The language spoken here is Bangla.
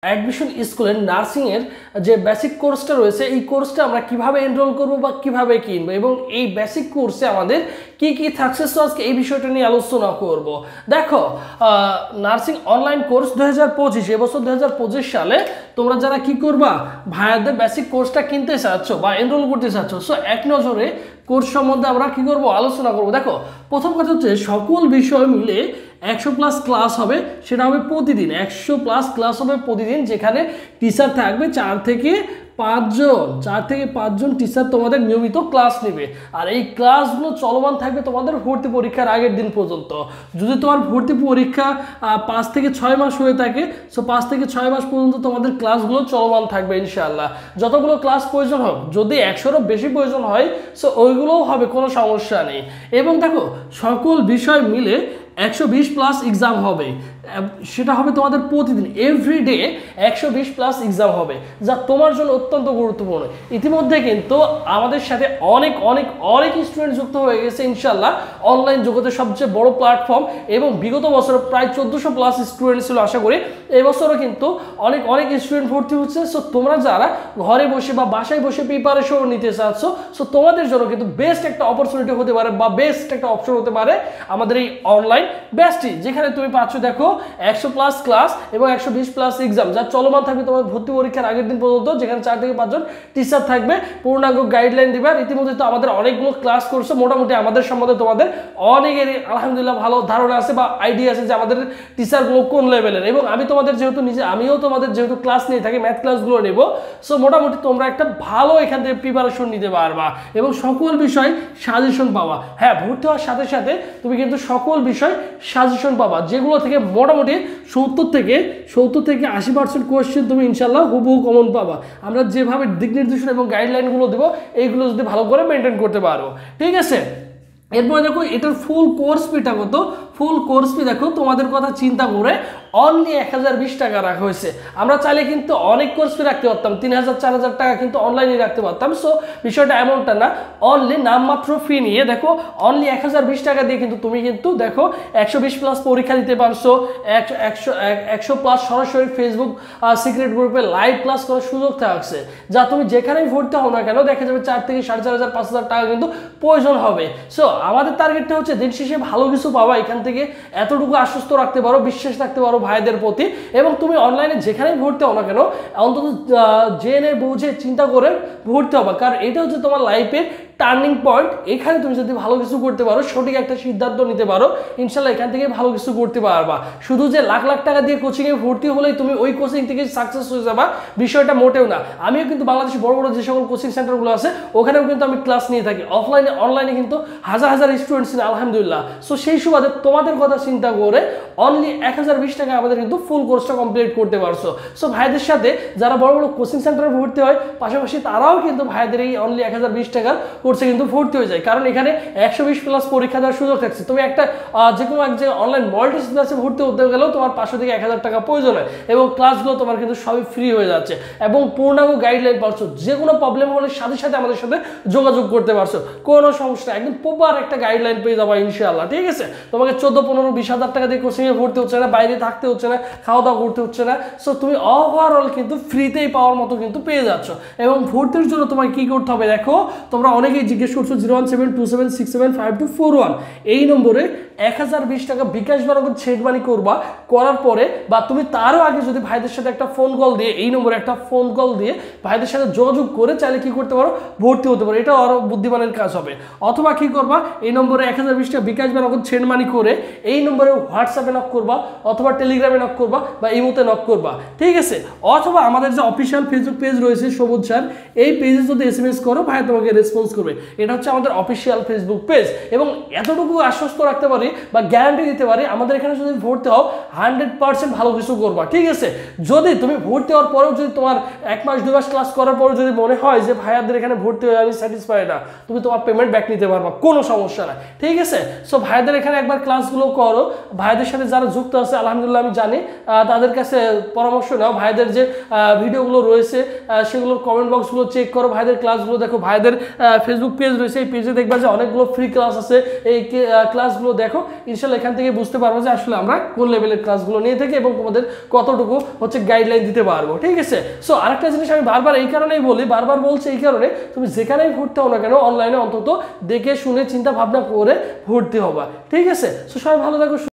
অ্যাডমিশন স্কুলের নার্সিংয়ের যে বেসিক কোর্সটা রয়েছে এই কোর্সটা আমরা কিভাবে এনরোল করব বা কিভাবে কিনবো এবং এই বেসিক কোর্সে আমাদের কি কি থাকছে, তো আজকে এই বিষয়টা নিয়ে আলোচনা করব। দেখো, নার্সিং অনলাইন কোর্স 2025 এবছর 2025 সালে তোমরা যারা কি করবা, ভাইয়াদের বেসিক কোর্সটা কিনতে চাচ্ছ বা এনরোল করতে চাচ্ছ, সো এক নজরে কোর্স সম্বন্ধে আমরা কি করব, আলোচনা করব। দেখো, প্রথম কথা হচ্ছে সকল বিষয় মিলে 100+ ক্লাস হবে, সেটা হবে প্রতিদিন 100+ ক্লাস হবে প্রতিদিন, যেখানে টিচার থাকবে 4 থেকে 5 জন টিচার তোমাদের নিয়মিত ক্লাস নেবে। আর এই ক্লাসগুলো চলমান থাকবে তোমাদের ভর্তি পরীক্ষার আগের দিন পর্যন্ত। যদি তোমার ভর্তি পরীক্ষা 5 থেকে 6 মাস হয়ে থাকে, সো 5 থেকে 6 মাস পর্যন্ত তোমাদের ক্লাসগুলো চলমান থাকবে ইনশাআল্লাহ। যতগুলো ক্লাস প্রয়োজন হোক, যদি 100-এরও বেশি প্রয়োজন হয় সো ওইগুলোও হবে, কোনো সমস্যা নেই। এবং দেখো, সকল বিষয় মিলে 120+ এক্সাম হবে, সেটা হবে তোমাদের প্রতিদিন এভরিডে 120+ এক্সাম হবে, যা তোমার জন্য অত্যন্ত গুরুত্বপূর্ণ। ইতিমধ্যে কিন্তু আমাদের সাথে অনেক অনেক অনেক স্টুডেন্ট যুক্ত হয়ে গেছে ইনশাল্লাহ, অনলাইন জগতের সবচেয়ে বড় প্ল্যাটফর্ম। এবং বিগত বছর প্রায় 1400+ স্টুডেন্ট ছিল, আশা করি এবছরও কিন্তু অনেক অনেক স্টুডেন্ট ভর্তি হচ্ছে। সো তোমরা যারা ঘরে বসে বা বাসায় বসে প্রিপারেশন নিতে চাচ্ছ, সো তোমাদের জন্য কিন্তু বেস্ট একটা অপরচুনিটি হতে পারে বা বেস্ট একটা অপশন হতে পারে আমাদের এই অনলাইন ব্যাচটি, যেখানে তুমি পাচ্ছ দেখো 100+ ক্লাস এবং 120+ এক্সাম, যা চলমান থাকবে তোমার ভর্তি পরীক্ষার আগের দিন পর্যন্ত, যেখানে 4 থেকে 5 জন টিচার থাকবে, পূর্ণাঙ্গ গাইডলাইন দিবে। আর ইতিমধ্যে তো আমাদের অনেকগুলো ক্লাস করছে, মোটামুটি আমাদের সম্বন্ধে তোমাদের অনেকেরই আলহামদুলিল্লাহ ভালো ধারণা আছে বা আইডিয়া আছে যে আমাদের টিচারগুলো কোন লেভেলের। এবং আমি তোমাদের যেহেতু আমিও তোমাদের যেহেতু ক্লাস নিয়ে থাকি, ম্যাথ ক্লাসগুলো নেব, সো মোটামুটি তোমরা একটা ভালো এখান থেকে প্রিপারেশন নিতে পারবা এবং সকল বিষয় সাজেশন পাবা। হ্যাঁ, ভর্তি হওয়ার সাথে সাথে তুমি কিন্তু সকল বিষয় সাজেশন পাবা, যেগুলো থেকে মোটামুটি 70 থেকে 80% কোয়েশ্চেন তুমি ইনশাল্লাহ হুবহু কমন পাবা। আমরা যেভাবে দিক নির্দেশনা এবং গাইডলাইনগুলো দেবো, এইগুলো যদি ভালো করে মেনটেন করতে পারো, ঠিক আছে। এরপরে দেখো, এটার ফুল কোর্স ফিটা কত। ফুল কোর্স ফি দেখো, তোমাদের কথা চিন্তা করে অনলি 1020 টাকা রাখা হয়েছে। আমরা চাইলে কিন্তু অনেক কোর্স ফি রাখতে পারতাম, 3000-4000 টাকা কিন্তু অনলাইনে রাখতে পারতাম। সো বিষয়টা এমনটা না, অনলি নামমাত্র ফি নিয়ে দেখো অনলি 1020 টাকা দিয়ে কিন্তু তুমি কিন্তু দেখো 120+ পরীক্ষা দিতে পারছো, 100+ সরাসরি ফেসবুক সিক্রেট গ্রুপে লাইভ ক্লাস করার সুযোগ থাকছে, যা তুমি যেখানেই ভর্তি হও না কেন দেখা যাবে 4 থেকে 4500 5000 টাকা কিন্তু প্রয়োজন হবে। সো আমাদের টার্গেটটা হচ্ছে দিন শেষে ভালো কিছু পাওয়া, এখান থেকে এতটুকু আশ্বস্ত রাখতে পারো, বিশ্বাস রাখতে পারো ভাইদের প্রতি। এবং তুমি অনলাইনে যেখানেই ভর্তি হও না কেন, অন্তত জেনে বুঝে চিন্তা করে ভর্তি হবা, কারণ এটা হচ্ছে তোমার লাইফের টার্নিং পয়েন্ট। এখানে তুমি যদি ভালো কিছু করতে পারো, সঠিক একটা সিদ্ধান্ত নিতে পারো, ইনশাল্লাহ এখান থেকে ভালো কিছু করতে পারবা। শুধু যে লাখ লাখ টাকা দিয়ে কোচিংয়ে ভর্তি হলেই তুমি ওই কোচিং থেকে সাকসেস হয়ে যাবা, বিষয়টা মোটেও না। আমিও কিন্তু বাংলাদেশে বড় বড় যে সকল কোচিং সেন্টারগুলো আছে, ওখানেও কিন্তু আমি ক্লাস নিয়ে থাকি, অফলাইনে অনলাইনে কিন্তু হাজার হাজার স্টুডেন্ট ছিল আলহামদুলিল্লাহ। সো সেই সুবাদে তোমাদের কথা চিন্তা করে অনলি 1020 টাকা আমাদের কিন্তু ফুল কোর্সটা কমপ্লিট করতে পারছো। সো ভাইদের সাথে যারা বড় বড় কোচিং সেন্টারে ভর্তি হয়, পাশাপাশি তারাও কিন্তু ভাইদের এই অনলি 1020 টাকার কোর্সে কিন্তু ভর্তি হয়ে যায়, কারণ এখানে 120+ পরীক্ষা দেওয়ার সুযোগ থাকছে। তুমি একটা যে কোনো এক জায়গায় অনলাইন মাল্টি ক্লাসে ভর্তি হতে গেলেও তোমার 500 থেকে 1000 টাকা প্রয়োজন হয়, এবং ক্লাসগুলো তোমার কিন্তু সবই ফ্রি হয়ে যাচ্ছে এবং পূর্ণাঙ্গ গাইডলাইন পাচ্ছ। যে কোনো প্রবলেম হলে সাথে সাথে আমাদের সাথে যোগাযোগ করতে পারছো, কোনো সমস্যা, একদম প্রপার একটা গাইডলাইন পেয়ে যাবো ইনশাআল্লাহ, ঠিক আছে। তোমাকে 14-15-20 হাজার টাকা দিয়ে কোচিংয়ে ভর্তি হচ্ছে না, বাইরে থাকতে হচ্ছে না, খাওয়া দাওয়া করতে হচ্ছে না। সো তুমি ওভারঅল কিন্তু ফ্রিতেই পাওয়ার মতো কিন্তু পেয়ে যাচ্ছ। এবং ভর্তির জন্য তোমাকে কি করতে হবে দেখো, তোমরা অনেকেই জিজ্ঞেস করছো 01727675241 এই নম্বরে 1020 টাকা বিকাশ বা নগদ সেট মানি করবা। করার পরে বা তুমি তারও আগে যদি ভাইদের সাথে একটা ফোন কল দিয়ে, এই নম্বরে একটা ফোন কল দিয়ে ভাইদের সাথে যোগাযোগ করে চাইলে কি করতে পারো, ভর্তি হতে পারো। এটা আরো বুদ্ধিমানের কাজ হবে। অথবা কি করবা, এই নম্বরে 1020 টাকা বিকাশ বা নগদ সেট মানি করে এই নম্বরে হোয়াটসঅ্যাপে নক করবা, অথবা টেলিগ্রামে নক করবা, বা ইমোতে নক করবা, ঠিক আছে। অথবা আমাদের যে অফিসিয়াল ফেসবুক পেজ রয়েছে সবুজ স্যার, এই পেজে যদি SMS করো, ভাই তোমাকে রেসপন্স করবে। এটা হচ্ছে আমাদের অফিসিয়াল ফেসবুক পেজ। এবং এতটুকু আশ্বস্ত রাখতে পারি বা গ্যারান্টি দিতে পারি, আমাদের এখানে যদি ভর্তি হও 100% ভালো কিছু করবা, ঠিক আছে। যদি তুমি ভর্তি হওয়ার পরেও যদি তোমার 1 মাস 2 মাস ক্লাস করার পরেও যদি মনে হয় যে ভাইয়াদের এখানে ভর্তি হয়ে আমি স্যাটিসফাইড না, তুমি তোমার পেমেন্ট ব্যাক নিতে পারবা, কোনো সমস্যা না, ঠিক আছে। সো ভাইয়াদের এখানে একবার ক্লাসগুলো করো, ভাইদের সাথে যারা যুক্ত আছে আলহামদুলিল্লাহ আমি জানি, তাদের কাছে পরামর্শ নাও। ভাইদের যে ভিডিওগুলো রয়েছে সেগুলোর কমেন্ট বক্সগুলো চেক করো, ভাইদের ক্লাসগুলো দেখো, ভাইদের ফেসবুক পেজ রয়েছে, এই পেজে দেখবা যে অনেকগুলো ফ্রি ক্লাস আছে, এই ক্লাসগুলো দেখো, দেখো, ইনশাল্লাহ এখান থেকে বুঝতে পারবো যে আসলে আমরা কোন লেভেলের ক্লাসগুলো নিয়ে থাকি এবং তোমাদের কতটুকু হচ্ছে গাইডলাইন দিতে পারবো, ঠিক আছে। সো আরেকটা জিনিস আমি বারবার এই কারণেই বলি, বারবার বলছি এই কারণে, তুমি যেখানেই ভর্তি হও না কেন অনলাইনে অন্তত দেখে শুনে চিন্তা ভাবনা করে ভর্তি হবা, ঠিক আছে। সো সবাই ভালো থাকো।